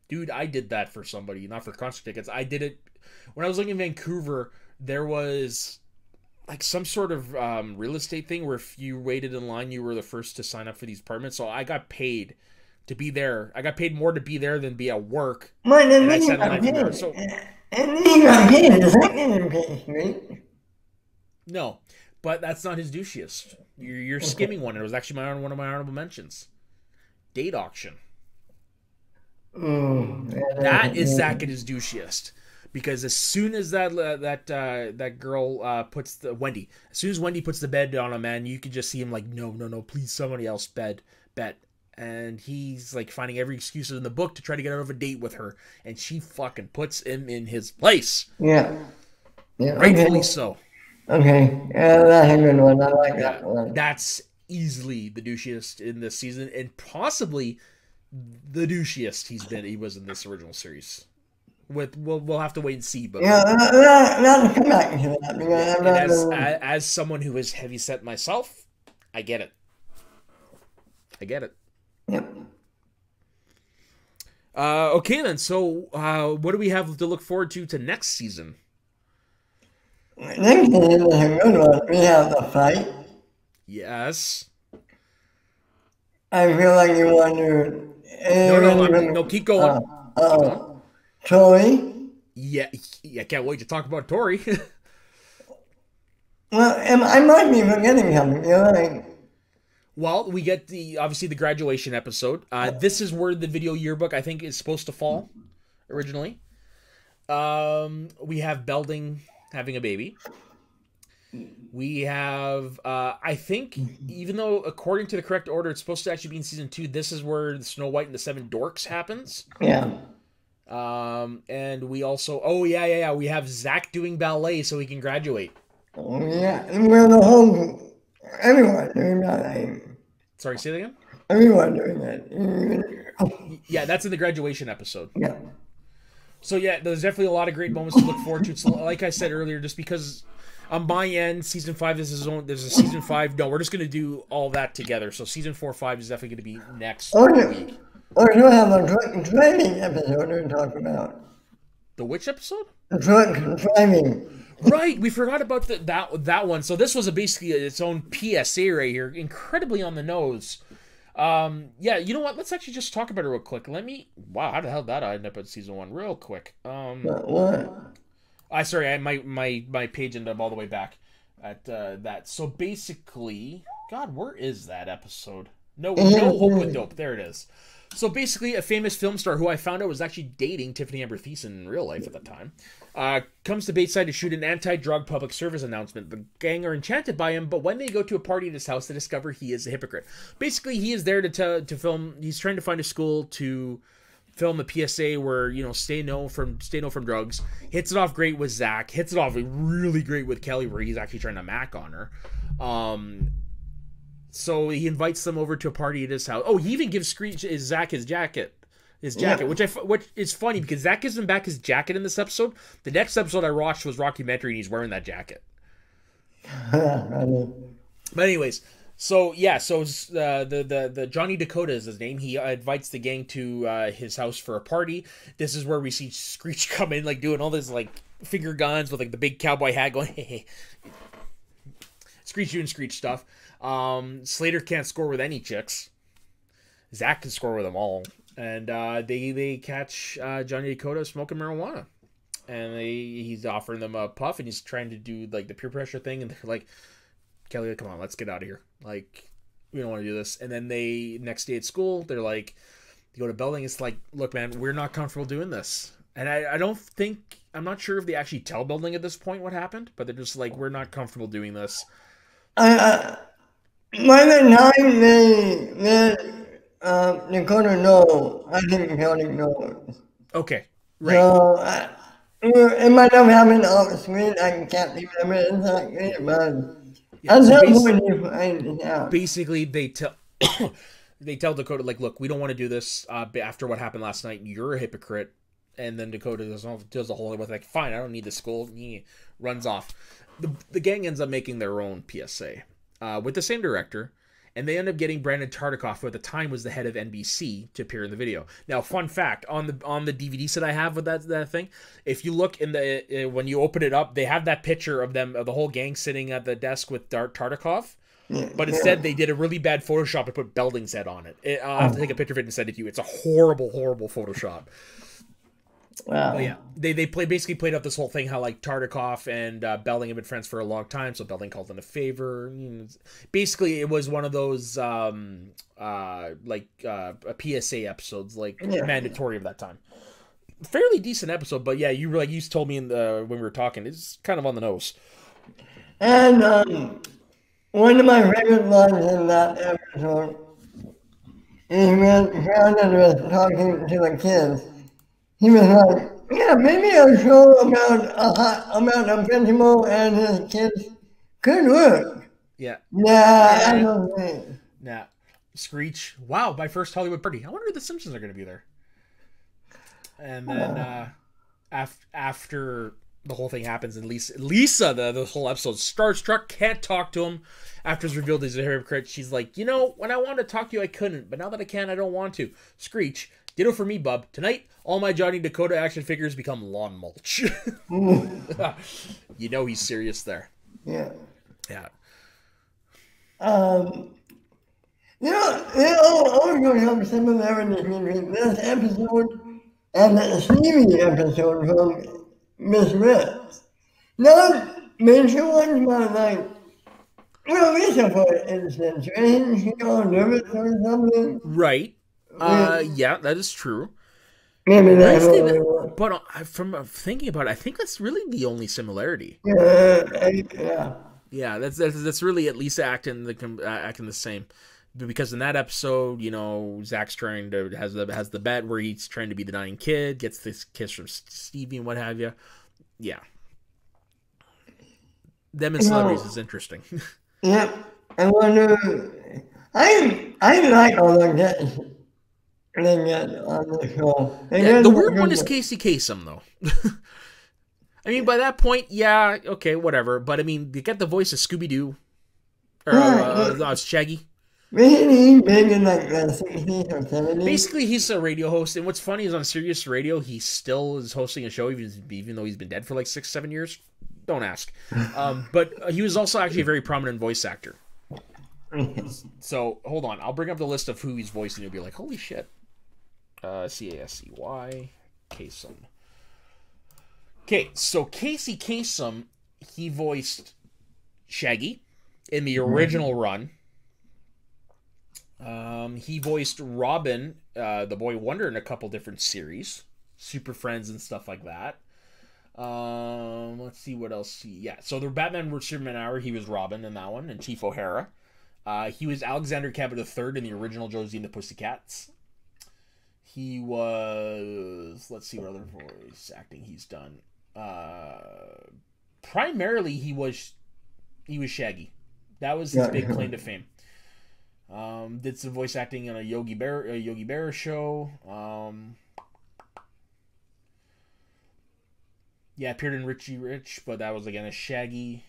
Dude, I did that for somebody, not for concert tickets. I did it when I was living in Vancouver. There was like some sort of real estate thing where if you waited in line, you were the first to sign up for these apartments. So I got paid to be there. I got paid more to be there than be at work. And I sat in line for there. So, and then you got paid. Does that get him paid, right? no, but that's not his douchiest. You're skimming one. It was actually one of my honorable mentions. Date auction. That is Zach at his douchiest. Because as soon as that girl puts Wendy, as soon as Wendy puts the bed on him, man, you can just see him like, no, please, somebody else bet. And he's like finding every excuse in the book to try to get out of a date with her, and she fucking puts him in his place. Yeah. Rightfully so. Okay, that's a good one. I like that one. That's easily the douchiest in this season, and possibly the douchiest he was in this original series. We'll have to wait and see, but let's come back to that. As someone who is heavy set myself, I get it. Yep. Okay then. So, what do we have to look forward to next season? Next season is a good one. We have the fight. Yes. I feel like you want to. No, keep going. Troy. Yeah, I can't wait to talk about Tori. Well, I might be forgetting something. You're right. Well, we get obviously the graduation episode. This is where the video yearbook I think is supposed to fall originally. We have Belding having a baby. We have, I think, even though according to the correct order, it's supposed to actually be in season 2. This is where the Snow White and the Seven Dorks happens. Yeah. And we also, we have Zach doing ballet so he can graduate. Oh, yeah. Well, the whole, everyone doing that. Sorry, say that again? Everyone doing that. Yeah, that's in the graduation episode. Yeah. So yeah, there's definitely a lot of great moments to look forward to. So, like I said earlier, just because on my end, season 5 there's a season 5. No, we're just gonna do all that together. So season 4, 5 is definitely gonna be next week. Or you have a driving episode to talk about. The which episode? The truck driving. Right, we forgot about that one. So this was basically its own PSA right here, incredibly on the nose. Yeah, you know what? Let's actually just talk about it real quick. Wow, how the hell did that end up at season 1? Real quick. What? My page ended up all the way back at that. So basically, God, where is that episode? No Hope with Dope. There it is. So basically, a famous film star who I found out was actually dating Tiffany Amber Thiessen in real life at the time, comes to Bateside to shoot an anti-drug public service announcement. The gang are enchanted by him, but when they go to a party at his house, they discover he is a hypocrite. Basically, he is there to film. He's trying to find a school to film a PSA where, you know, stay no from drugs. Hits it off great with Zach. Hits it off really great with Kelly, where he's actually trying to mac on her. So he invites them over to a party at his house. Oh, he even gives Zach his jacket. Yeah. which is funny because Zach gives him back his jacket in this episode. The next episode I watched was Rockumentary, and he's wearing that jacket. But anyways, so yeah, the Johnny Dakota is his name. He invites the gang to his house for a party. This is where we see Screech come in, like doing all this like finger guns with like the big cowboy hat, going hey. Screech doing Screech stuff. Slater can't score with any chicks. Zach can score with them all. And they catch Johnny Dakota smoking marijuana. And he's offering them a puff, and he's trying to do like the peer pressure thing, and they're like, Kelly, come on, let's get out of here. Like, we don't want to do this. And then next day at school, they're like, they go to Belding, it's like, look, man, we're not comfortable doing this. And I'm not sure if they actually tell Belding at this point what happened, but they're just like, we're not comfortable doing this. By the time they let Dakota know, I think Kelly knows. Okay, right. So, it might have happened off the screen. I can't remember exactly, but at some point you find it out. Basically, they tell Dakota, like, look, we don't want to do this after what happened last night. You're a hypocrite. And then Dakota does the whole thing with like, fine, I don't need the school. He runs off. The gang ends up making their own PSA with the same director, and they end up getting Brandon Tartikoff, who at the time was the head of NBC, to appear in the video. Now, fun fact, on the DVD set I have with that thing, if you look in the when you open it up, they have that picture of them, of the whole gang sitting at the desk with Tartikoff. But instead, they did a really bad Photoshop and put Belding's head on it. I'll have to take a picture of it and send it to you. It's a horrible, horrible Photoshop. Wow. But yeah, they basically played up this whole thing how like Tartikoff and Belding have been friends for a long time, so Belding called in a favor. Basically, it was one of those a PSA episodes, like mandatory of that time. Fairly decent episode, but yeah, you told me when we were talking, it's kind of on the nose. And one of my favorite lines in that episode is when Brandon was talking to the kids. He was like, yeah, maybe a show about a principal and his kids could work. Yeah. I don't think. Nah. Screech. Wow, my first Hollywood party. I wonder if the Simpsons are going to be there. And then after the whole thing happens, and Lisa, the whole episode, starstruck, can't talk to him. After it's revealed he's a hypocrite, she's like, when I wanted to talk to you, I couldn't. But now that I can, I don't want to. Screech. Ditto for me, bub. Tonight, all my Johnny Dakota action figures become lawn mulch. You know he's serious there. Yeah. Yeah. They also have similarities between this episode and the Stevie episode from misread. Not mention one, but like, well, Lisa, for instance, isn't she all nervous or something? Right. Yeah, Yeah, that is true. maybe And that's nice thing what that, it was. but from thinking about it, I think that's really the only similarity. Yeah. Yeah, that's really at least acting the same, because in that episode, Zach's trying to has the bet where he's trying to be the dying kid, gets this kiss from Stevie and what have you. Yeah, them and You celebrities is know, interesting. yeah. I wonder. I like all the guests they get on the show. They Yeah, get the weird one is good. Casey Kasem though. I mean, by that point, yeah, okay, whatever. But I mean, you get the voice of Scooby Doo or Yeah, Shaggy. really big in like the 60s or 70s. Basically, he's a radio host, and what's funny is on Sirius Radio, he still is hosting a show, even though he's been dead for like 6, 7 years. Don't ask. But he was also actually a very prominent voice actor. So hold on, I'll bring up the list of who he's voiced, and you'll be like, "Holy shit!" Casey Kasem. Okay, so Casey Kasem, he voiced Shaggy in the original run. He voiced Robin, the Boy Wonder, in a couple different series, Super Friends and stuff like that. Let's see what else. So the Batman vs Superman hour, he was Robin in that one, and Chief O'Hara. He was Alexander Cabot III in the original Josie and the Pussycats. He was, let's see what other voice acting he's done. Primarily he was Shaggy. That was his big claim to fame. Did some voice acting on a Yogi Berra show. Appeared in Richie Rich, but that was again a Shaggy.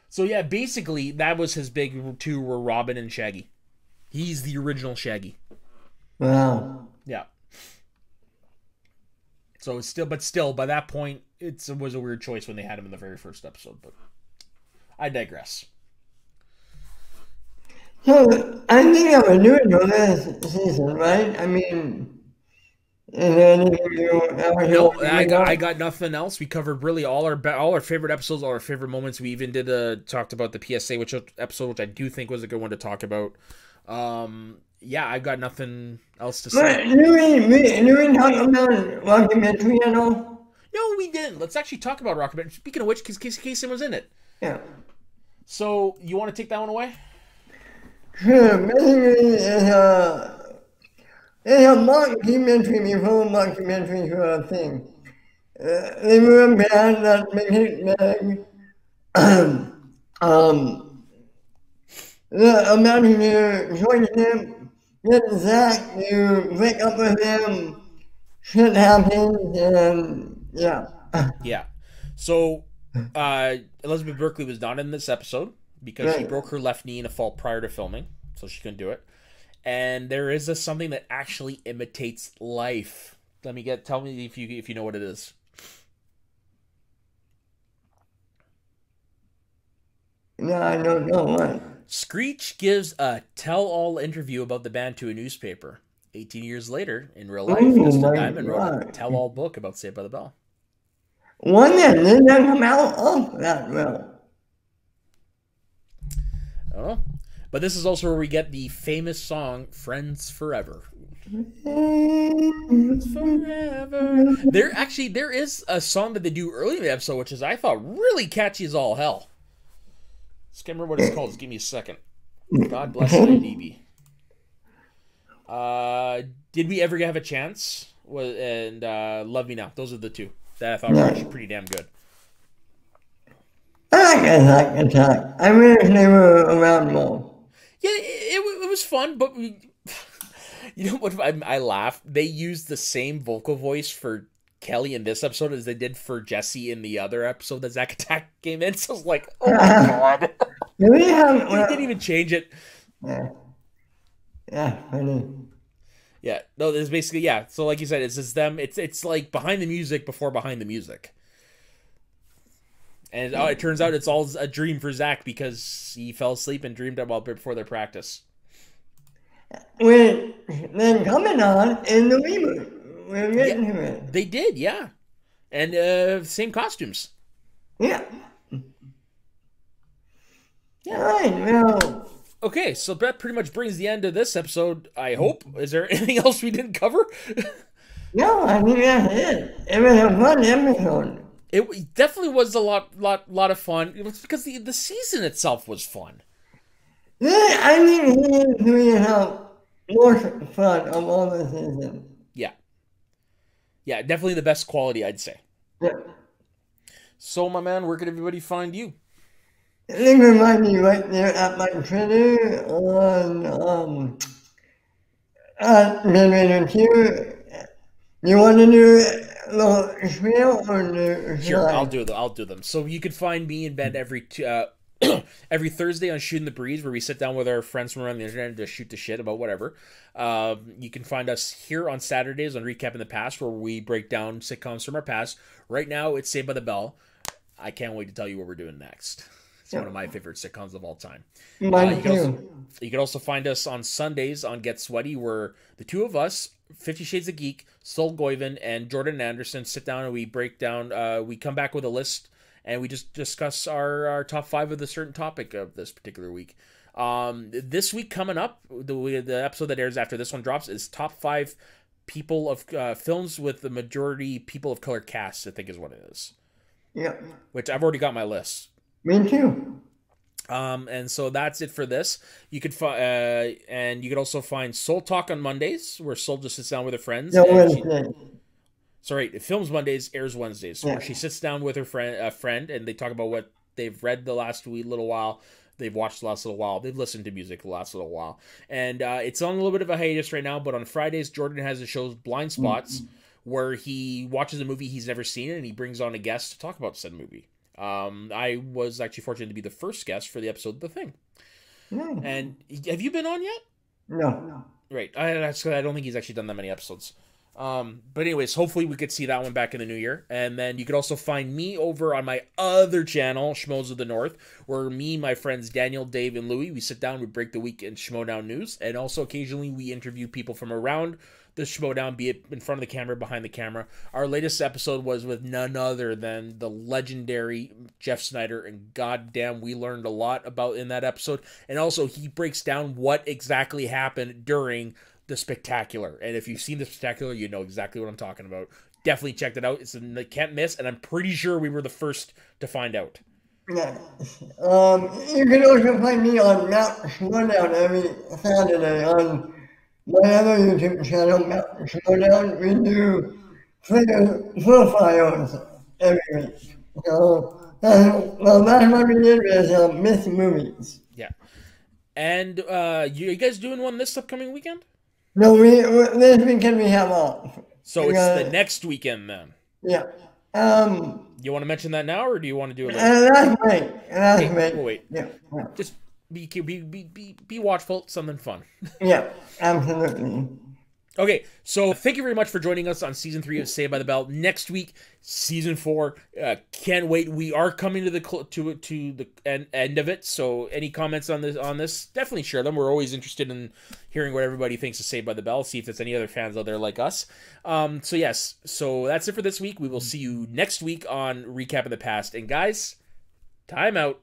So yeah, basically that was his big two, were Robin and Shaggy. He's the original Shaggy. Wow. Yeah. So still, by that point, it was a weird choice when they had him in the very first episode. But I digress. So I think I was doing for this season, right? I mean, is there anything you ever No, want to I bring got I up? got nothing else. We covered really all our favorite episodes, all our favorite moments. We even did talked about the PSA, which I do think was a good one to talk about. I've got nothing else to say. But do we talk about documentary at all? No, we didn't. Let's actually talk about Rocket Man. Speaking of which, because Casey Kasem was in it. Yeah. So you want to take that one away? Sure. Basically, it's a documentary before documentary for a thing. They were a band that made it big. um, the American joined him, get Zach to break up with him, shit happens, and yeah. Yeah. So Elizabeth Berkley was not in this episode because she Right. broke her left knee in a fall prior to filming, so she couldn't do it. And there is something that actually imitates life. Tell me if you know what it is. No, I don't know what. Screech gives a tell-all interview about the band to a newspaper. 18 years later, in real life, Oh Dustin my Diamond wrote a god. tell-all book about Saved by the Bell. One that didn't come out of that well. I don't know. But this is also where we get the famous song "Friends Forever." Forever. There is a song that they do early in the episode, which is I thought really catchy as all hell. Just can't remember what it's called. Just give me a second. God bless IDB. Did we ever have a chance? And Love Me Now. Those are the two that I thought were actually pretty damn good. I like Attack. I wish they were around more. Yeah, it was fun, but you know what? I laughed. They used the same vocal voice for Kelly in this episode as they did for Jesse in the other episode that Zack Attack came in. So I was like, oh my god. Do we have? He didn't even change it. Yeah. Yeah, funny. Yeah, no, it's basically, yeah. So like you said, it's just them. It's like behind the music before behind the music. And it turns out it's all a dream for Zach because he fell asleep and dreamed about it before their practice. We're then coming on in the reboot. We're getting to it. They did, yeah. And same costumes. Yeah. Yeah. All right, well. Okay, so that pretty much brings the end of this episode, I hope. Is there anything else we didn't cover? No, I think that's it. It was a fun episode. It definitely was a lot of fun. It was because the season itself was fun. Yeah, I think he is doing most fun of all the seasons. Yeah. Yeah, definitely the best quality, I'd say. Yeah. So, my man, where can everybody find you? You can find me right there at my Twitter on at @Q. You want to do a little spiel or do Sure, I'll do them. So you can find me and Ben every Thursday on Shooting the Breeze, where we sit down with our friends from around the internet and just shoot the shit about whatever. You can find us here on Saturdays on Recapping the Past, where we break down sitcoms from our past. Right now, it's Saved by the Bell. I can't wait to tell you what we're doing next. It's one of my favorite sitcoms of all time. Mine too. You can also find us on Sundays on Get Sweaty, where the two of us, 50 Shades of Geek, Sol Goyven, and Jordan Anderson, sit down and we break down, we come back with a list, and we just discuss our top 5 of the certain topic of this particular week. This week coming up, the episode that airs after this one drops is top 5 people of films with the majority people of color cast, I think is what it is. Yeah. Which I've already got my list. Me too. And so that's it for this. You could and you could also find Soul Talk on Mondays, where Soul just sits down with her friends. Sorry, it films Mondays, airs Wednesdays. Yeah. Where she sits down with her friend, and they talk about what they've read the last little while, they've watched the last little while, they've listened to music the last little while, and it's on a little bit of a hiatus right now. But on Fridays, Jordan has the show Blind Spots, where he watches a movie he's never seen, and he brings on a guest to talk about said movie. I was actually fortunate to be the first guest for the episode of The Thing. And have you been on yet? No. Right. I don't think he's actually done that many episodes. But anyways, hopefully we could see that one back in the new year. And then you could also find me over on my other channel, Schmoes of the North, where me, my friends Daniel, Dave, and Louie, we sit down, we break the week in Schmoedown news, and also occasionally we interview people from around the Schmoedown, be it in front of the camera, behind the camera. Our latest episode was with none other than the legendary Jeff Snyder, and goddamn, we learned a lot about in that episode. And also, he breaks down what exactly happened during the Spectacular. And if you've seen the Spectacular, you know exactly what I'm talking about. Definitely check it out. It's a can't miss, and I'm pretty sure we were the first to find out. Yeah. You can also find me on Mount Schmoedown every Saturday on my other YouTube channel, Mount Schmoedown. We do profiles every week. So, that's what we did is Myth Movies. Yeah. And you guys doing one this upcoming weekend? No, this weekend we have off. So it's the next weekend then? Yeah. You want to mention that now, or do you want to do it later? That's great. That's great. We'll wait. Yeah. Just be watchful. Something fun. Yeah, absolutely. Okay, so thank you very much for joining us on Season 3 of Saved by the Bell. Next week, Season 4. Can't wait. We are coming to the end of it, so any comments on this, definitely share them. We're always interested in hearing what everybody thinks of Saved by the Bell, see if there's any other fans out there like us. So yes, so that's it for this week. We will see you next week on Recapping the Past. And guys, time out.